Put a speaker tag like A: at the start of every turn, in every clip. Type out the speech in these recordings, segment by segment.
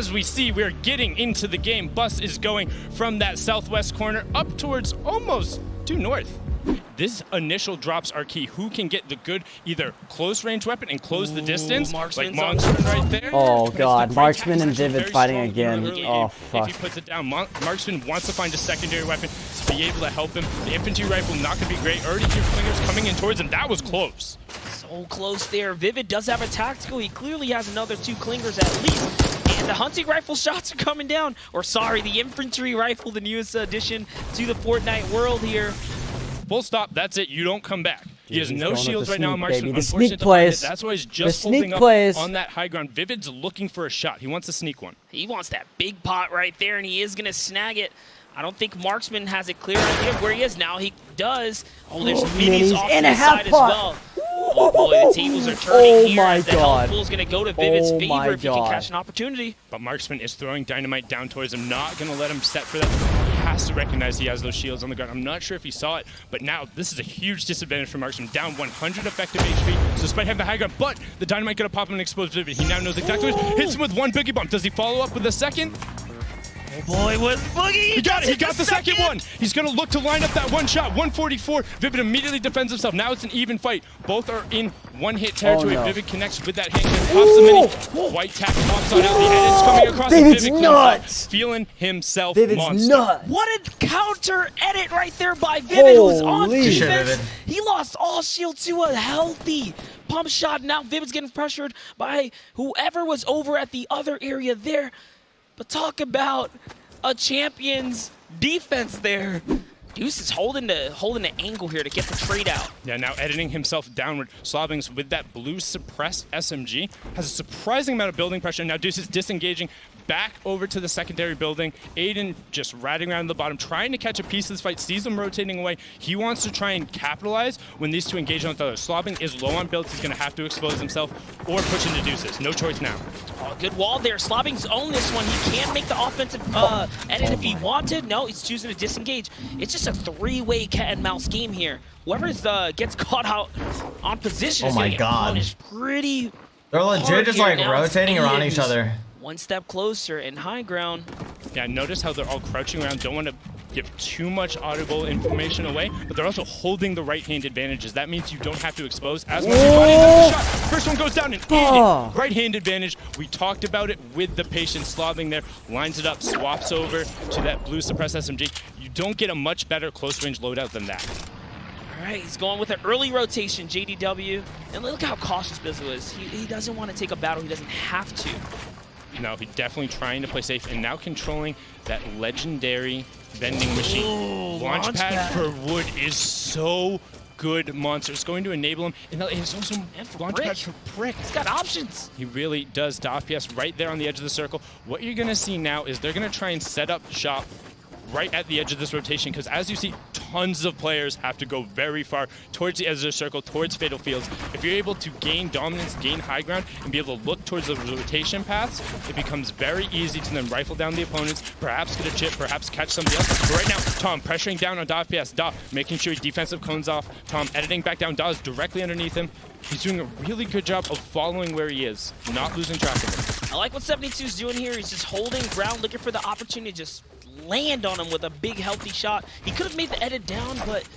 A: as we see, we're getting into the game. Bus is going from that southwest corner up towards almost due north. This initial drops are key. Who can get the good either close range weapon and close the distance, like Marksman right there.
B: Oh god, Marksman and Vivid fighting again. Oh fuck.
A: If he puts it down, Marksman wants to find a secondary weapon to be able to help him. The infantry rifle not going to be great. Already two clingers coming in towards him. That was close.
C: So close there. Vivid does have a tactical. He clearly has another two clingers at least. And the hunting rifle shots are coming down. Or sorry, the infantry rifle, the newest addition to the Fortnite world here.
A: Full stop. That's it. You don't come back. He has no shields right now.
B: The sneak plays.
A: That's why he's just holding up on that high ground. Vivid's looking for a shot. He wants to sneak one.
C: He wants that big pot right there, and he is going to snag it. I don't think Marksman has a clear idea of where he is. Now he does. Oh, there's minis off to the side as well. Oh boy, the tables are turning here.
B: My
C: the
B: god.
C: Pool's going to go to Vivid's favor if he can catch an opportunity.
A: But Marksman is throwing dynamite down towards him. Not going to let him set for that. He has to recognize he has those shields on the ground. I'm not sure if he saw it, but now this is a huge disadvantage for Marksman. Down 100 effective HP, so despite having the high ground, but the dynamite going to pop him and expose Vivid. He now knows exactly what hits him with one boogie bomb. Does he follow up with a second?
C: Oh boy, with Boogie!
A: He got it! He got the second one! He's going to look to line up that one shot. 144. Vivid immediately defends himself. Now it's an even fight. Both are in one-hit territory. Vivid connects with that hand cannon, pops the mini. White tack pops on out. The head is coming across.
B: Vivid's
A: Vivid
B: nuts!
A: Feeling himself
B: Vivid's
A: monster.
B: nuts!
C: What a counter edit right there by Vivid, who was on defense. He lost all shield to a healthy pump shot. Now Vivid's getting pressured by whoever was over at the other area there. But talk about a champion's defense there. Deuce is holding the angle here to get the trade out.
A: Yeah, now editing himself downward. Slavings with that blue suppressed SMG has a surprising amount of building pressure. Now Deuce is disengaging back over to the secondary building. Aiden just ratting around the bottom, trying to catch a piece of this fight, sees them rotating away. He wants to try and capitalize when these two engage on each other. Slaving is low on builds. He's going to have to expose himself or push into Deuces. No choice now.
C: Oh, good wall there. Slaving's own this one. He can make the offensive edit if he wanted. No, he's choosing to disengage. It's just a three-way cat and mouse game here. Whoever gets caught out on position is going to get punished pretty
D: They're legit just like rotating around each other.
C: One step closer in high ground.
A: Yeah, notice how they're all crouching around. Don't want to give too much audible information away, but they're also holding the right-hand advantages. That means you don't have to expose as much. Shot. First one goes down and right-hand advantage. We talked about it with the patient. Slaving there, lines it up, swaps over to that blue suppressed SMG. You don't get a much better close-range loadout than that.
C: All right, he's going with an early rotation, JDW. And look how cautious Bizzle is. He doesn't want to take a battle he doesn't have to.
A: No, he's definitely trying to play safe and now controlling that legendary vending machine. Launchpad for wood is so good, monster. It's going to enable him. And it's also launchpad for brick.
C: He's got options.
A: He really does. The FPS right there on the edge of the circle. What you're going to see now is they're going to try and set up shop right at the edge of this rotation, because as you see, tons of players have to go very far towards the edge of the circle, towards Fatal Fields. If you're able to gain dominance, gain high ground, and be able to look towards the rotation paths, it becomes very easy to then rifle down the opponents, perhaps get a chip, perhaps catch somebody else. But right now, Tom pressuring down on DFPS. Da making sure he defensive cones off. Tom editing back down. Da is directly underneath him. He's doing a really good job of following where he is, not losing track of him.
C: I like what 72 is doing here. He's just holding ground, looking for the opportunity to just land on him with a big healthy shot. He could have made the edit down, but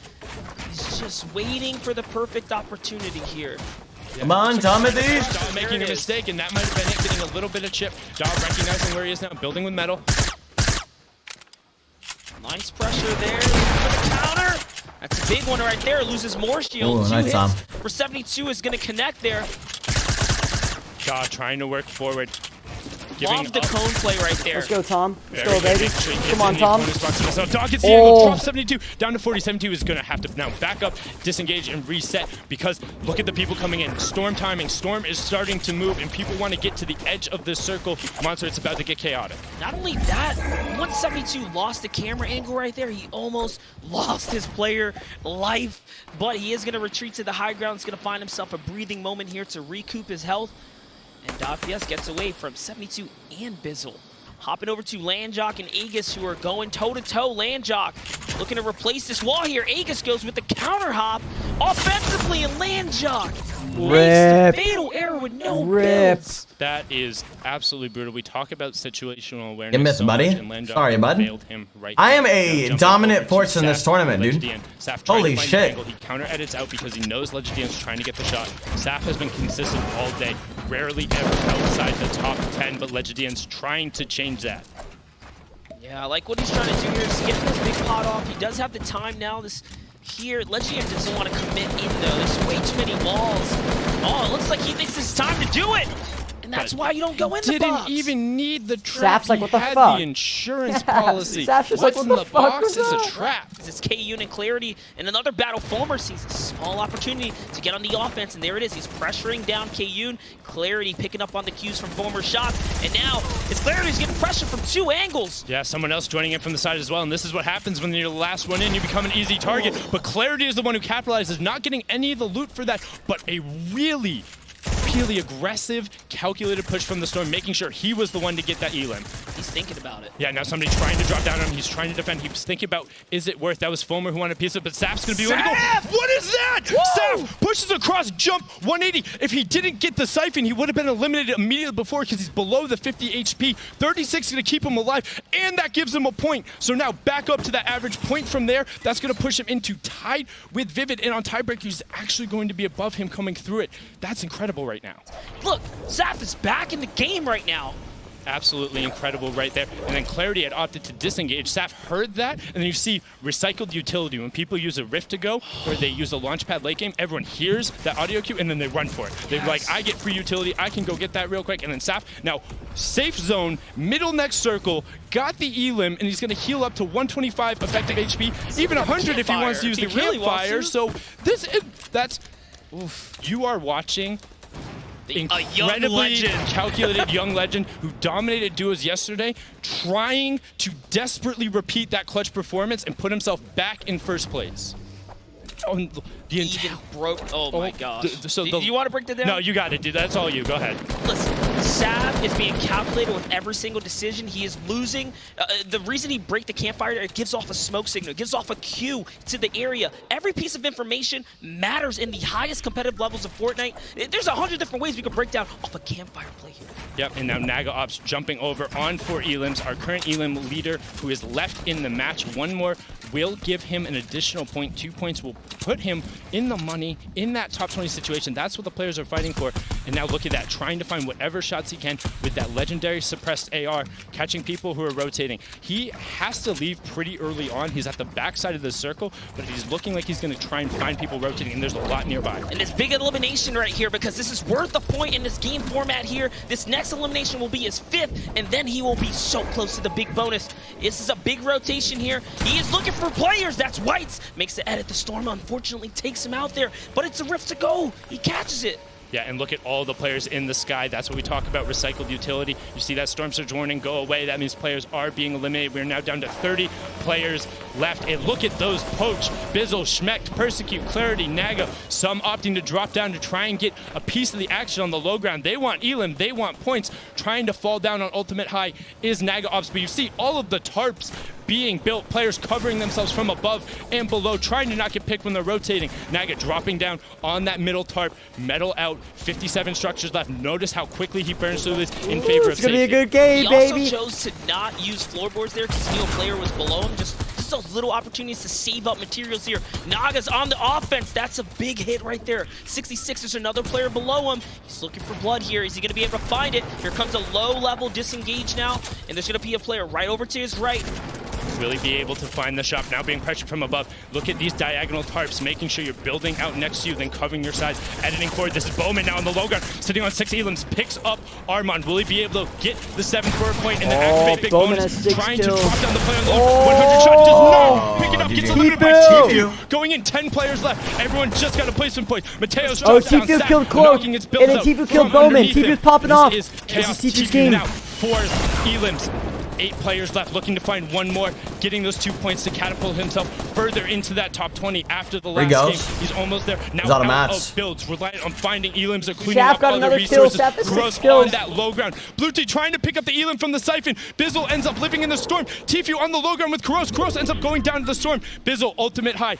C: he's just waiting for the perfect opportunity here.
D: Yeah, come on, Timothy!
A: Dom making a mistake, and that might have been it, getting a little bit of chip. Dom recognizing where he is now, building with metal.
C: Nice pressure there, for the counter. That's a big one right there, loses more shield.
D: Ooh, nice Tom.
C: For 72 is going to connect there.
A: God, trying to work forward.
C: Love the cone play right there.
B: Let's go, Tom. Let's
A: Very
B: go, baby. Come on, Tom.
A: Dog gets the angle, drop 72, down to 40. 72 is going to have to now back up, disengage, and reset, because look at the people coming in. Storm timing. Storm is starting to move, and people want to get to the edge of this circle. Monster, it's about to get chaotic.
C: Not only that, once 72 lost the camera angle right there, he almost lost his player life, but he is going to retreat to the high ground. He's going to find himself a breathing moment here to recoup his health. And DFPS gets away from 72 and Bizzle. Hopping over to Landjock and Aegis, who are going toe-to-toe. Landjock looking to replace this wall here. Aegis goes with the counter hop. Offensively, Only a land jock.
B: Rip.
C: Fatal error with no
B: Rip.
C: builds.
A: That is absolutely brutal. We talk about situational awareness.
D: You missed,
A: so
D: buddy.
A: much, and Landjock
D: Sorry, bud.
A: failed him right
D: I
A: there.
D: am a
A: Now
D: dominant
A: jumping
D: force in
A: over
D: this
A: to Saf,
D: tournament, dude.
A: Legenddian. Saf trying
D: Holy
A: to find
D: shit.
A: the angle. He counter edits out because he knows Legenddian's trying to get the shot. Saf has been consistent all day, rarely ever outside the top 10, but Legenddian's trying to change that.
C: Yeah, I like what he's trying to do here is get this big pot off. He does have the time now. Here, Legenddian doesn't want to commit in though. There's way too many walls. Oh, it looks like he thinks it's time to do it. And that's why you don't go in the box.
A: Didn't even need the trap.
B: Saf's like,
A: He
B: what the
A: had
B: fuck?
A: the insurance policy.
B: Saf's just
A: What's
B: like,
A: in
B: what
A: the
B: the fuck
A: box
B: was
A: is a
B: that?
A: trap.
C: It's KUn and Clarity, and another battle. Fulmer sees a small opportunity to get on the offense, and there it is. He's pressuring down KUn. Clarity picking up on the cues from Fulmer's shots, and now it's Clarity who's getting pressure from 2 angles.
A: Yeah, someone else joining in from the side as well, and this is what happens when you're the last one in. You become an easy target, but Clarity is the one who capitalizes, not getting any of the loot for that, but a really aggressive, calculated push from the Storm, making sure he was the one to get that elim.
C: He's thinking about it.
A: Yeah, now somebody trying to drop down on him. He's trying to defend. He was thinking about, is it worth? That was Fulmer who wanted a piece of it, but Saf's going to be able to go. What is that?
C: Whoa!
A: Saf pushes across, jump, 180. If he didn't get the siphon, he would have been eliminated immediately before because he's below the 50 HP. 36 is going to keep him alive, and that gives him a point. So now back up to that average point from there. That's going to push him into tied with Vivid, and on Tiebreakers, he's actually going to be above him coming through it. That's incredible right now.
C: Look, Saf is back in the game right now.
A: Absolutely incredible right there. And then Clarity had opted to disengage. Saf heard that, and then you see recycled utility. When people use a Rift to go, or they use a launchpad late game, everyone hears that audio cue, and then they run for it. They're like, I get free utility, I can go get that real quick. And then Saf, now, safe zone, middle next circle, got the elim, and he's going to heal up to 125 effective HP, even 100 if he wants to use the campfire. So this is, that's, oof. You are watching incredibly calculated young legend who dominated duos yesterday, trying to desperately repeat that clutch performance and put himself back in first place. On the
C: Even broke. Oh my gosh.
A: So
C: do you want to break that down?
A: No, you got it, dude. That's all you. Go ahead.
C: Listen, Saf is being calculated with every single decision. He is losing. The reason he break the campfire, it gives off a smoke signal. It gives off a cue to the area. Every piece of information matters in the highest competitive levels of Fortnite. There's 100 different ways we could break down off a campfire play here.
A: Yep, and now Naga Ops jumping over on 4 elims. Our current elim leader who is left in the match. One more will give him an additional point. 2 points will put him in the money, in that top 20 situation. That's what the players are fighting for. And now look at that, trying to find whatever shots he can with that legendary suppressed AR, catching people who are rotating. He has to leave pretty early on. He's at the backside of the circle, but he's looking like he's going to try and find people rotating, and there's a lot nearby.
C: And this big elimination right here, because this is worth a point in this game format here. This next elimination will be his 5th, and then he will be so close to the big bonus. This is a big rotation here. He is looking for players. That's Whites. Makes the edit. The Storm unfortunately takes him out there, but it's a Rift to go. He catches it.
A: Yeah, and look at all the players in the sky. That's what we talk about, recycled utility. You see that Storm Surge warning go away. That means players are being eliminated. We're now down to 30 players left. And look at those poach. Bizzle, Schmecht, Persecute, Clarity, Naga. Some opting to drop down to try and get a piece of the action on the low ground. They want elim. They want points. Trying to fall down on ultimate high is Naga Ops. But you see all of the tarps being built, players covering themselves from above and below, trying to not get picked when they're rotating. Naga dropping down on that middle tarp, metal out, 57 structures left. Notice how quickly he burns through this in favor of safety.
B: It's gonna be a good game,
C: he
B: baby.
C: He also chose to not use floorboards there because he knew a player was below him. Just those little opportunities to save up materials here. Naga's on the offense. That's a big hit right there. 66, there's another player below him. He's looking for blood here. Is he going to be able to find it? Here comes a low-level disengage now, and there's going to be a player right over to his right.
A: Really be able to find the shop, now being pressured from above. Look at these diagonal tarps, making sure you're building out next to you, then covering your sides, editing forward. This is Bowman now on the low ground, sitting on 6 elims, picks up Armand. Will he be able to get the 7th for a point and then activate big
B: Bowman
A: bonus?
B: has 6
A: trying
B: kills.
A: to drop down the play on the 100 shot, does not pick it up, gets eliminated by Tifu. Going in, 10 players left. Everyone just got to play some points. Mateo's dropped down,
B: Tifu
A: Saf
B: killed Cloak,
A: knocking its
B: and
A: builds
B: then
A: out
B: Tifu killed
A: from
B: Bowman.
A: underneath him.
B: Tifu's popping off.
A: This is Chaos.
B: This is Tifu's
A: Tifu
B: game.
A: now 4 elims. 8 players left, looking to find one more, getting those 2 points to catapult himself further into that top 20 after the last game. He's almost there. Now
D: He's out of
A: out
D: mats.
A: of builds, reliant on finding elims or cleaning
B: Shaf
A: up
B: got
A: other
B: another kill.
A: resources.
B: Shaf has 6
A: Gross
B: kills.
A: on that low ground. Blue T trying to pick up the elim from the siphon. Bizzle ends up living in the storm. Tifu on the low ground with Kuros. Kuros ends up going down to the storm. Bizzle ultimate high.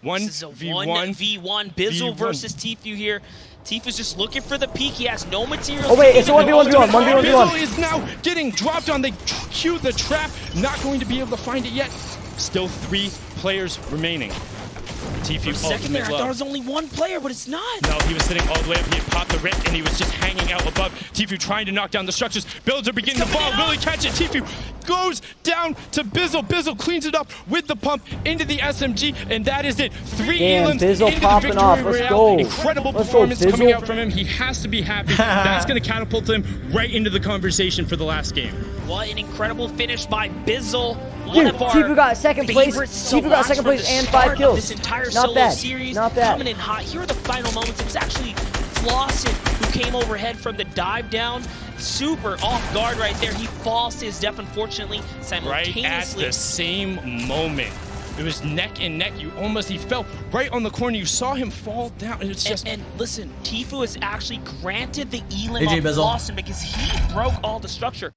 C: This is a 1v1 Bizzle versus Tfue here. Tfue's just looking for the peak. He has no material.
B: Oh wait, it's a 1v1.
A: Bizzle is now getting dropped on. They cue the trap. Not going to be able to find it yet. Still 3 players remaining. Tfue
C: second there, I thought it
A: low.
C: was only 1 player, but it's not.
A: No, he was sitting all the way up. He had popped the rip, and he was just hanging out above. Tfue trying to knock down the structures. Builds are beginning to fall. Will he catch it? Tfue goes down to Bizzle. Bizzle cleans it up with the pump into the SMG, and that is it. 3 elims
B: Bizzle
A: into
B: popping
A: the
B: off.
A: victory
B: Let's
A: royale.
B: go.
A: Incredible
B: Let's
A: performance
B: go,
A: coming
B: Bizzle.
A: out from him. He has to be happy. That's going to catapult him right into the conversation for the last game.
C: What an incredible finish by Bizzle.
B: Dude, Tfue got second place. Tfue got second place and 5 kills.
C: This entire
B: Not
C: solo
B: bad.
C: series
B: Not bad.
C: coming in hot. Here are the final moments. It was actually Flossin who came overhead from the dive down. Super off guard right there. He falls to his death, unfortunately, simultaneously.
A: Right at the same moment. It was neck and neck. He fell right on the corner. You saw him fall down. And it's just.
C: And listen, Tfue is actually granted the elim
D: GG,
C: on
D: Bizzle.
C: Flossin because he broke all the structure.